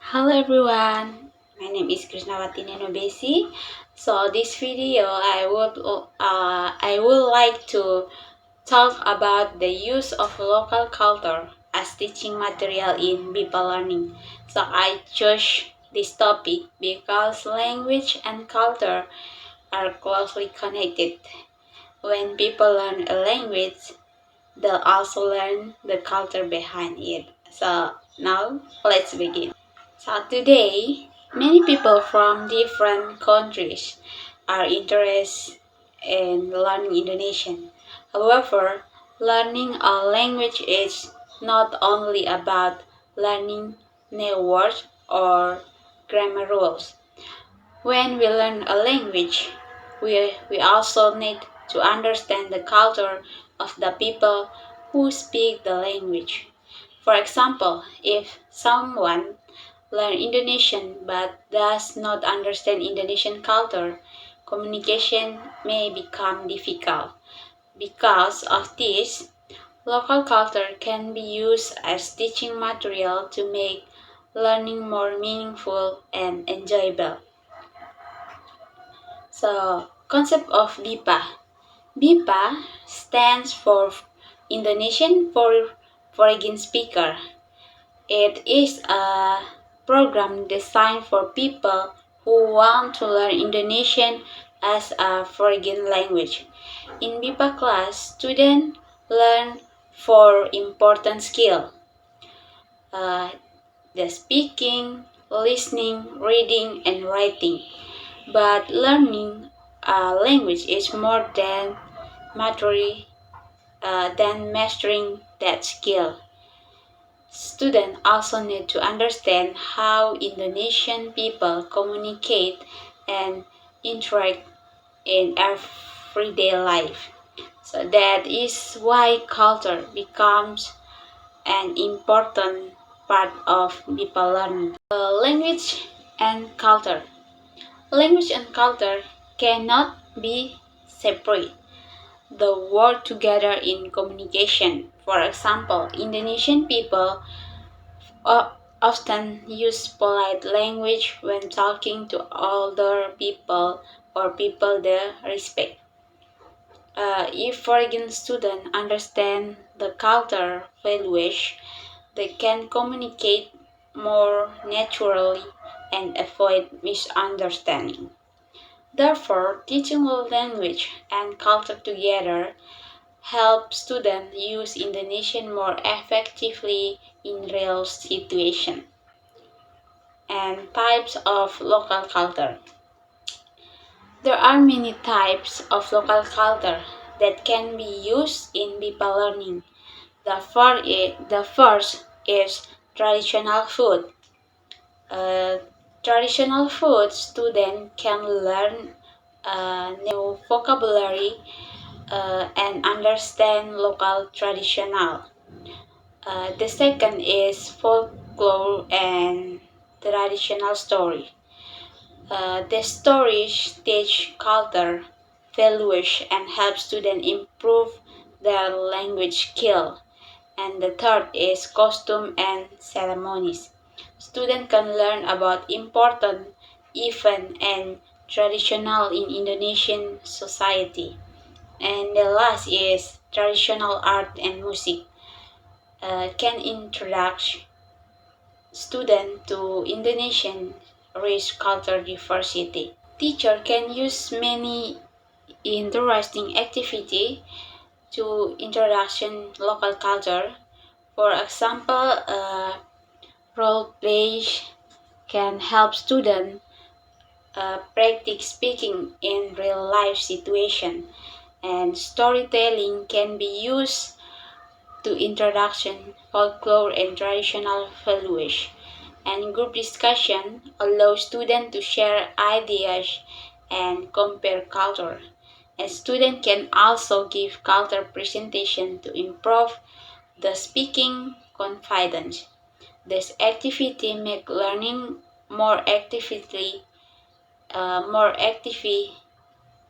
Hello everyone, my name is Krishnawati Nenobesi. So this video I would like to talk about the use of local culture as teaching material in BIPA learning. So I chose this topic because language and culture are closely connected. When people learn a language, they'll also learn the culture behind it. So now let's begin. So today, many people from different countries are interested in learning Indonesian. However, learning a language is not only about learning new words or grammar rules. When we learn a language, we also need to understand the culture of the people who speak the language. For example, if someone learns Indonesian but does not understand Indonesian culture, communication may become difficult. Because of this, local culture can be used as teaching material to make learning more meaningful and enjoyable. So, concept of BIPA. BIPA stands for Indonesian for Foreign Speaker. It is a program designed for people who want to learn Indonesian as a foreign language. In BIPA class, students learn four important skills: uh, the speaking, listening, reading, and writing. But learning a language is more mastery, than mastering that skill. Students also need to understand how Indonesian people communicate and interact in everyday life. So that is why culture becomes an important part of people learning. Language and culture. Language and culture cannot be separate. They work together in communication. For example, Indonesian people often use polite language when talking to older people or people they respect. If foreign students understand the culture language, they can communicate more naturally and avoid misunderstanding. Therefore, teaching a language and culture together helps students use Indonesian more effectively in real situations. And types of local culture. There are many types of local culture that can be used in BIPA learning. The first is traditional food. Uh, Traditional food students can learn new vocabulary and understand local traditional. The second is folklore and traditional story. The stories teach culture, values, and help students improve their language skill. And the third is costume and ceremonies. Students can learn about important events and traditional in Indonesian society. And the last is traditional art and music. Can introduce students to Indonesian rich culture diversity. Teacher can use many interesting activity to introduction local culture. For example, role play can help students practice speaking in real life situation, and storytelling can be used to introduction folklore and traditional values. And group discussion allows students to share ideas and compare culture. A student can also give culture presentation to improve the speaking confidence. This activity make learning more actively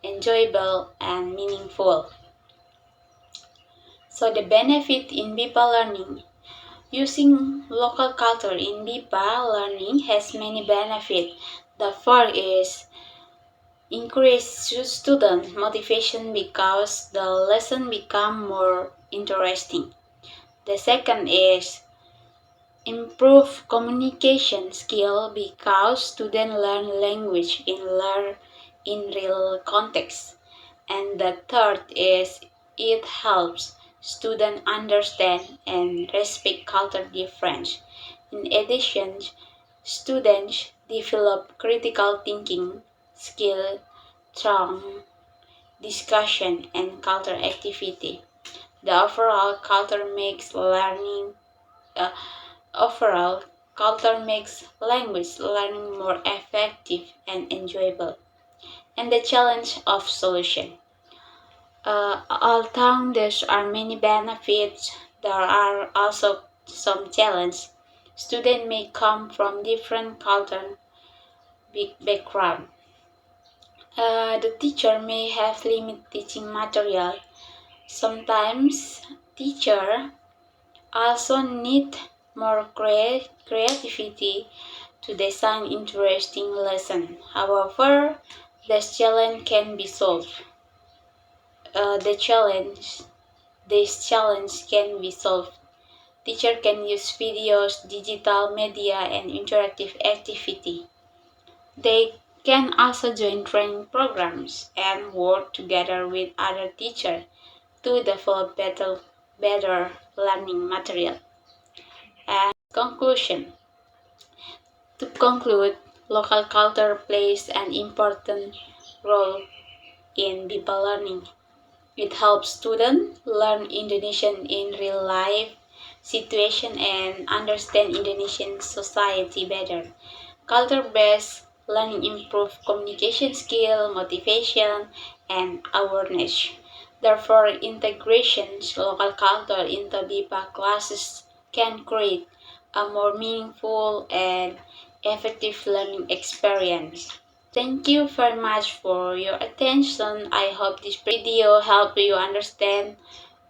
enjoyable and meaningful. So the benefit in BIPA learning. Using local culture in BIPA learning has many benefits. The first is increase student motivation because the lesson become more interesting. The second is improve communication skill because students learn language in real context. And the third is it helps students understand and respect culture difference. In addition, students develop critical thinking skill through discussion and culture activity. The uh, overall culture makes language learning more effective and enjoyable. And the challenge of solution. Although there are many benefits, there are also some challenges. Students may come from different culture background. The teacher may have limited teaching material. Sometimes teacher also need more creativity to design interesting lesson. However, this challenge can be solved. Uh, the challenge this challenge can be solved. Teacher can use videos, digital media, and interactive activity. They can also join training programs and work together with other teachers to develop better learning material. And conclusion. To conclude, local culture plays an important role in people learning. It helps students learn Indonesian in real life situation and understand Indonesian society better. Culture-based learning improve communication skill, motivation, and awareness. Therefore, integration local culture into BIPA classes can create a more meaningful and effective learning experience. Thank you very much for your attention. I hope this video helped you understand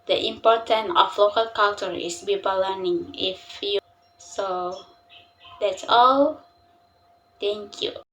the importance of local culture is BIPA learning. If you so that's all. Thank you.